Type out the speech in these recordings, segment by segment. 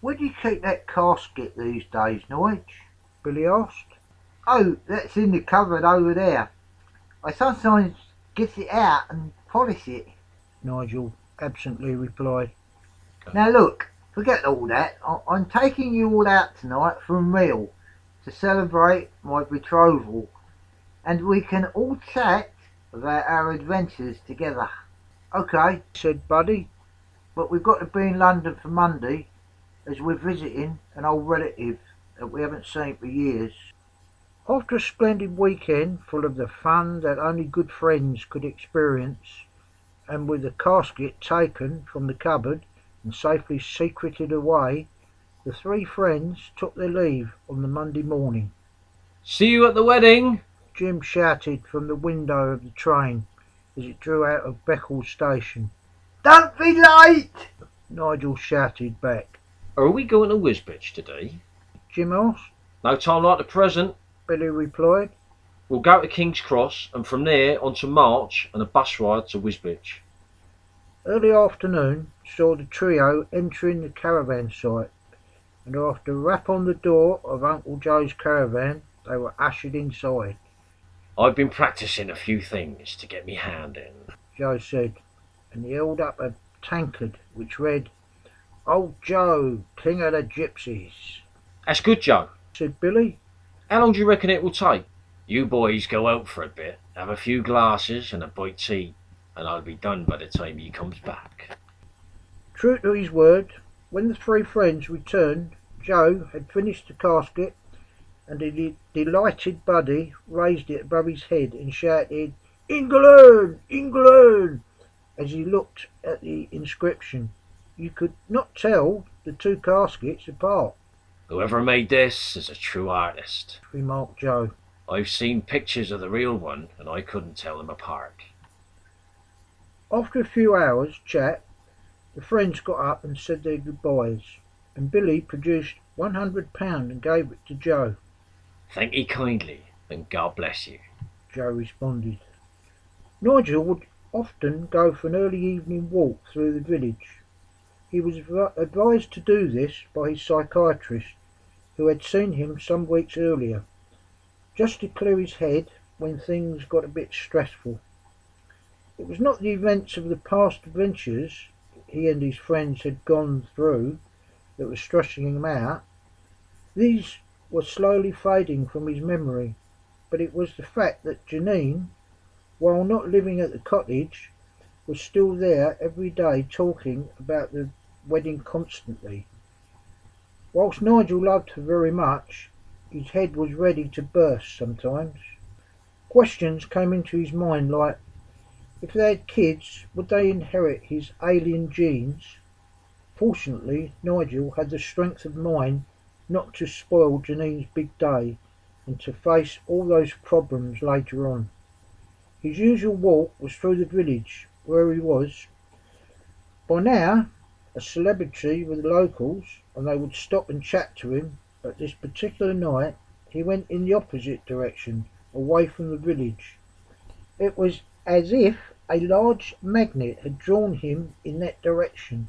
Where do you keep that casket these days, Nigel? Billy asked. Oh, that's in the cupboard over there. I sometimes get it out and polish it, Nigel absently replied. Now look, forget all that. I'm taking you all out tonight for a meal to celebrate my betrothal, and we can all chat about our adventures together. Okay, said Buddy, but we've got to be in London for Monday, as we're visiting an old relative that we haven't seen for years. After a splendid weekend full of the fun that only good friends could experience, and with the casket taken from the cupboard and safely secreted away, the three friends took their leave on the Monday morning. See you at the wedding! Jim shouted from the window of the train as it drew out of Beccles station. Don't be late! Nigel shouted back. Are we going to Wisbech today? Jim asked. No time like the present, Billy replied. We'll go to King's Cross and from there on to March and a bus ride to Wisbech. Early afternoon saw the trio entering the caravan site, and after a rap on the door of Uncle Joe's caravan, they were ushered inside. I've been practising a few things to get me hand in, Joe said, and he held up a tankard which read, Old Joe, King of the Gypsies. That's good, Joe, said Billy. How long do you reckon it will take? You boys go out for a bit, have a few glasses and a bite to eat, and I'll be done by the time he comes back. True to his word, when the three friends returned, Joe had finished the casket, and the delighted Buddy raised it above his head and shouted, England! England! As he looked at the inscription. You could not tell the two caskets apart. Whoever made this is a true artist, remarked Joe. I've seen pictures of the real one and I couldn't tell them apart. After a few hours' chat, the friends got up and said their goodbyes, and Billy produced £100 and gave it to Joe. Thank ye kindly, and God bless you, Joe responded. Nigel would often go for an early evening walk through the village. He was advised to do this by his psychiatrist, who had seen him some weeks earlier, just to clear his head when things got a bit stressful. It was not the events of the past adventures he and his friends had gone through that were stressing him out. These were slowly fading from his memory, but it was the fact that Janine, while not living at the cottage, was still there every day talking about the wedding constantly. Whilst Nigel loved her very much, his head was ready to burst sometimes. Questions came into his mind like, if they had kids, would they inherit his alien genes? Fortunately, Nigel had the strength of mind not to spoil Janine's big day and to face all those problems later on. His usual walk was through the village where he was by now a celebrity with the locals, and they would stop and chat to him. But this particular night he went in the opposite direction, away from the village. It was as if a large magnet had drawn him in that direction.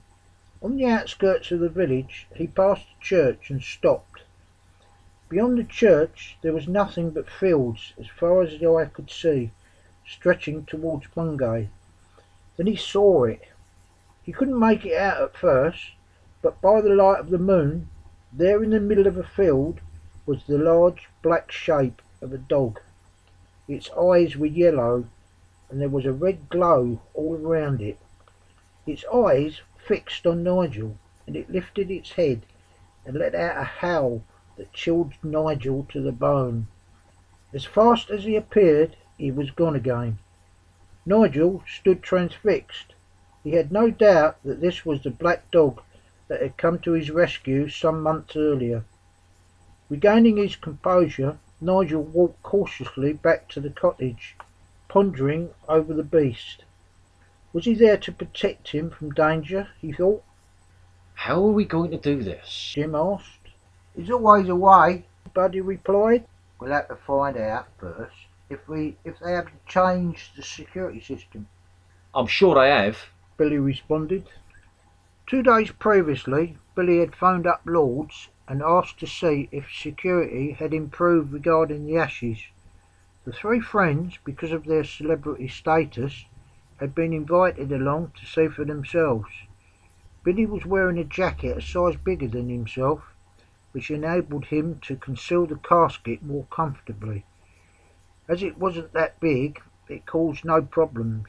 On the outskirts of the village he passed a church and stopped. Beyond the church there was nothing but fields as far as the eye could see, stretching towards Bungay. Then he saw it. He couldn't make it out at first, but by the light of the moon, there in the middle of a field was the large black shape of a dog. Its eyes were yellow, and there was a red glow all around it. Its eyes fixed on Nigel, and it lifted its head and let out a howl that chilled Nigel to the bone. As fast as he appeared, he was gone again. Nigel stood transfixed. He had no doubt that this was the black dog that had come to his rescue some months earlier. Regaining his composure, Nigel walked cautiously back to the cottage, pondering over the beast. Was he there to protect him from danger, he thought? How are we going to do this? Jim asked. There's always a way, Buddy replied. We'll have to find out first if they have to change the security system. I'm sure they have, Billy responded. 2 days previously, Billy had phoned up Lord's and asked to see if security had improved regarding the ashes. The three friends, because of their celebrity status, had been invited along to see for themselves. Billy was wearing a jacket a size bigger than himself, which enabled him to conceal the casket more comfortably. As it wasn't that big, it caused no problems.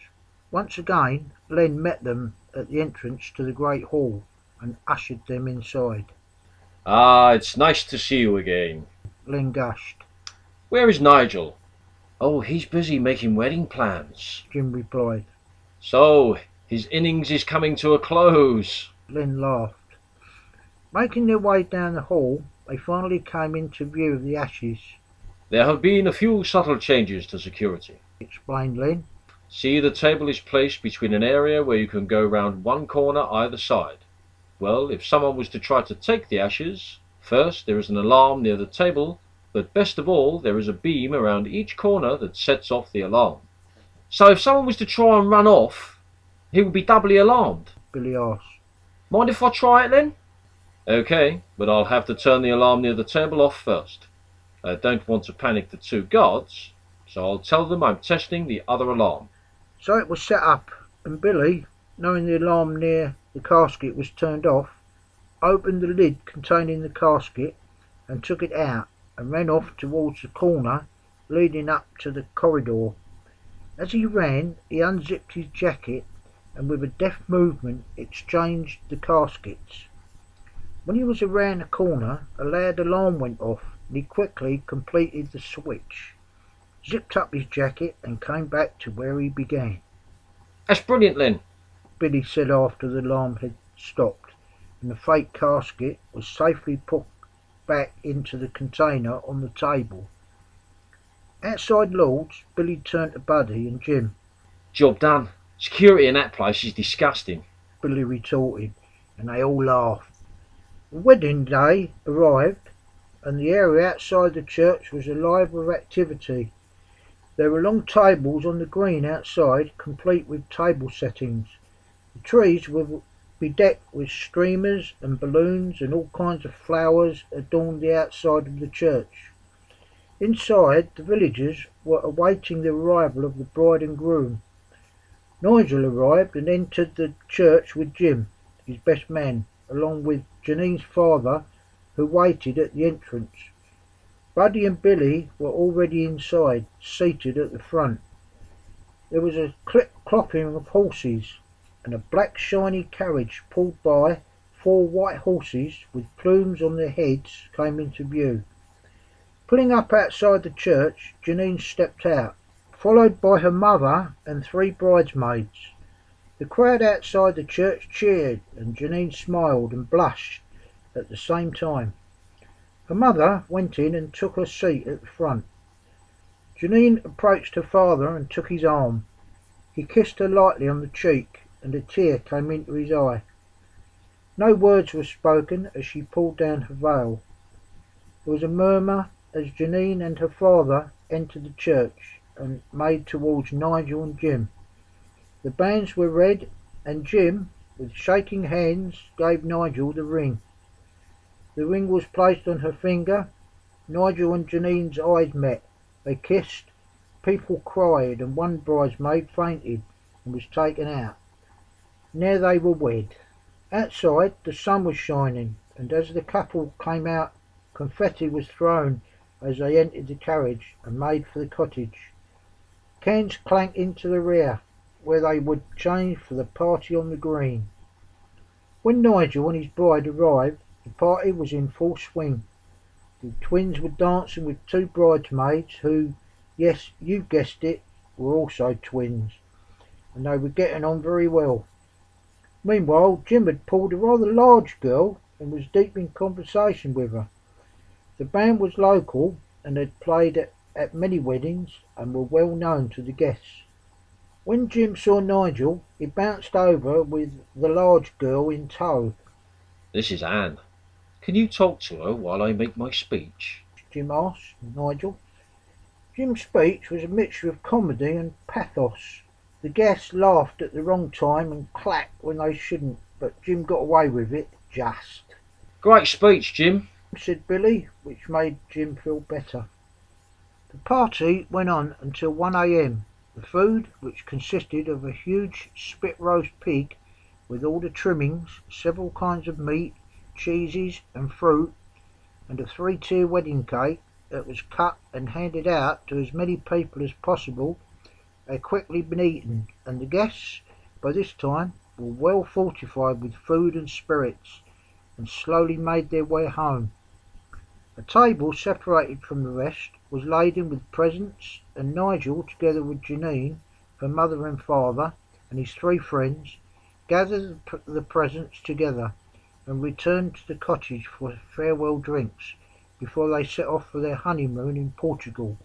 Once again, Len met them at the entrance to the great hall and ushered them inside. Ah, it's nice to see you again. Len gushed. Where is Nigel? Oh, he's busy making wedding plans. Jim replied. So, his innings is coming to a close. Len laughed. Making their way down the hall, they finally came into view of the ashes, There have been a few subtle changes to security. explained Len. See, the table is placed between an area where you can go round one corner either side. Well, if someone was to try to take the ashes, first there is an alarm near the table, but best of all there is a beam around each corner that sets off the alarm. So if someone was to try and run off, he would be doubly alarmed. Billy asked. Mind if I try it then? Okay, but I'll have to turn the alarm near the table off first. I don't want to panic the two guards, so I'll tell them I'm testing the other alarm. So it was set up, and Billy, knowing the alarm near the casket was turned off, opened the lid containing the casket and took it out and ran off towards the corner leading up to the corridor. As he ran, he unzipped his jacket and with a deft movement exchanged the caskets. When he was around the corner, a loud alarm went off and he quickly completed the switch, zipped up his jacket and came back to where he began. That's brilliant, Lynn. Billy said after the alarm had stopped and the fake casket was safely put back into the container on the table. Outside Lord's, Billy turned to Buddy and Jim. Job done. Security in that place is disgusting. Billy retorted, and they all laughed. The wedding day arrived, and the area outside the church was alive with activity. There were long tables on the green outside, complete with table settings. The trees were bedecked with streamers and balloons, and all kinds of flowers adorned the outside of the church. Inside, the villagers were awaiting the arrival of the bride and groom. Nigel arrived and entered the church with Jim, his best man, along with Janine's father, who waited at the entrance. Buddy and Billy were already inside, seated at the front. There was a clip-clopping of horses, and a black shiny carriage pulled by 4 white horses with plumes on their heads came into view. Pulling up outside the church, Janine stepped out, followed by her mother and 3 bridesmaids. The crowd outside the church cheered, and Janine smiled and blushed at the same time. Her mother went in and took her seat at the front. Janine approached her father and took his arm. He kissed her lightly on the cheek, and a tear came into his eye. No words were spoken as she pulled down her veil. There was a murmur as Janine and her father entered the church and made towards Nigel and Jim. The banns were read, and Jim, with shaking hands, gave Nigel the ring. The ring was placed on her finger. Nigel and Janine's eyes met. They kissed. People cried, and one bridesmaid fainted and was taken out. Now they were wed. Outside, the sun was shining, and as the couple came out, confetti was thrown as they entered the carriage and made for the cottage. Cans clanked into the rear, where they would change for the party on the green. When Nigel and his bride arrived, the party was in full swing. The twins were dancing with 2 bridesmaids who, yes, you guessed it, were also twins, and they were getting on very well. Meanwhile, Jim had pulled a rather large girl and was deep in conversation with her. The band was local and had played at many weddings and were well known to the guests. When Jim saw Nigel, he bounced over with the large girl in tow. This is Anne. Can you talk to her while I make my speech? Jim asked Nigel. Jim's speech was a mixture of comedy and pathos. The guests laughed at the wrong time and clapped when they shouldn't, but Jim got away with it, just. Great speech, Jim. said Billy, which made Jim feel better. The party went on until 1 a.m. The food, which consisted of a huge spit roast pig with all the trimmings, several kinds of meat, cheeses and fruit, and a three-tier wedding cake that was cut and handed out to as many people as possible, had quickly been eaten, and the guests, by this time, were well fortified with food and spirits, and slowly made their way home. A table separated from the rest was laden with presents, and Nigel, together with Janine, her mother and father, and his three friends, gathered the presents together and returned to the cottage for farewell drinks before they set off for their honeymoon in Portugal.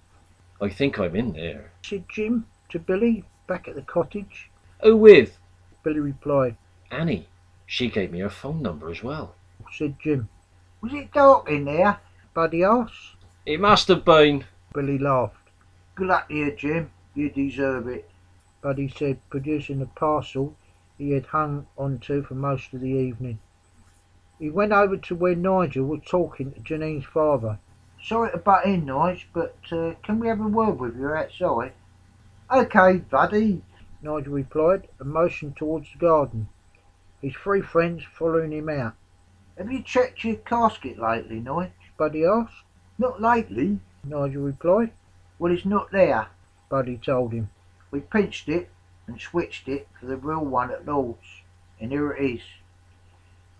I think I'm in there. Said Jim to Billy back at the cottage. Who with? Billy replied. Annie. She gave me her phone number as well. Said Jim. Was it dark in there? Buddy asked. It must have been. Billy laughed. Good luck to you, Jim. You deserve it, Buddy said, producing a parcel he had hung on to for most of the evening. He went over to where Nigel was talking to Janine's father. Sorry to butt in, Nige, but can we have a word with you outside? Okay, Buddy, Nigel replied and motioned towards the garden, his three friends following him out. Have you checked your casket lately, Nige? Buddy asked. Not lately, Nigel replied. Well, it's not there, Buddy told him. We pinched it and switched it for the real one at Lord's, and here it is.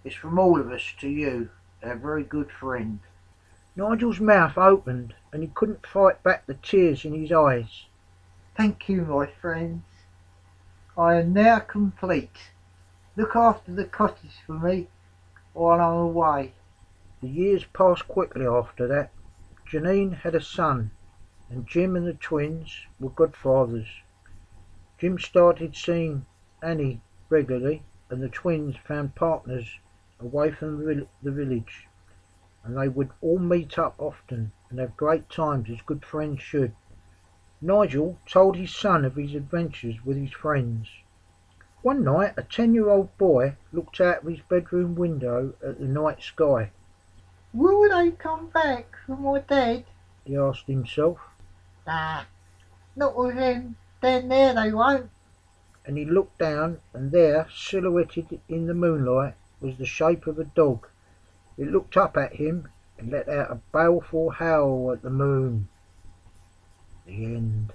It's from all of us to you, our very good friend. Nigel's mouth opened and he couldn't fight back the tears in his eyes. Thank you, my friends. I am now complete. Look after the cottage for me while I'm away. The years passed quickly after that. Janine had a son, and Jim and the twins were godfathers. Jim started seeing Annie regularly, and the twins found partners away from the village, and they would all meet up often and have great times as good friends should. Nigel told his son of his adventures with his friends. One night a 10-year-old boy looked out of his bedroom window at the night sky. Will they come back for my dad? He asked himself. Nah, not with him. Then there they won't. And he looked down, and there, silhouetted in the moonlight, was the shape of a dog. It looked up at him and let out a baleful howl at the moon. The end.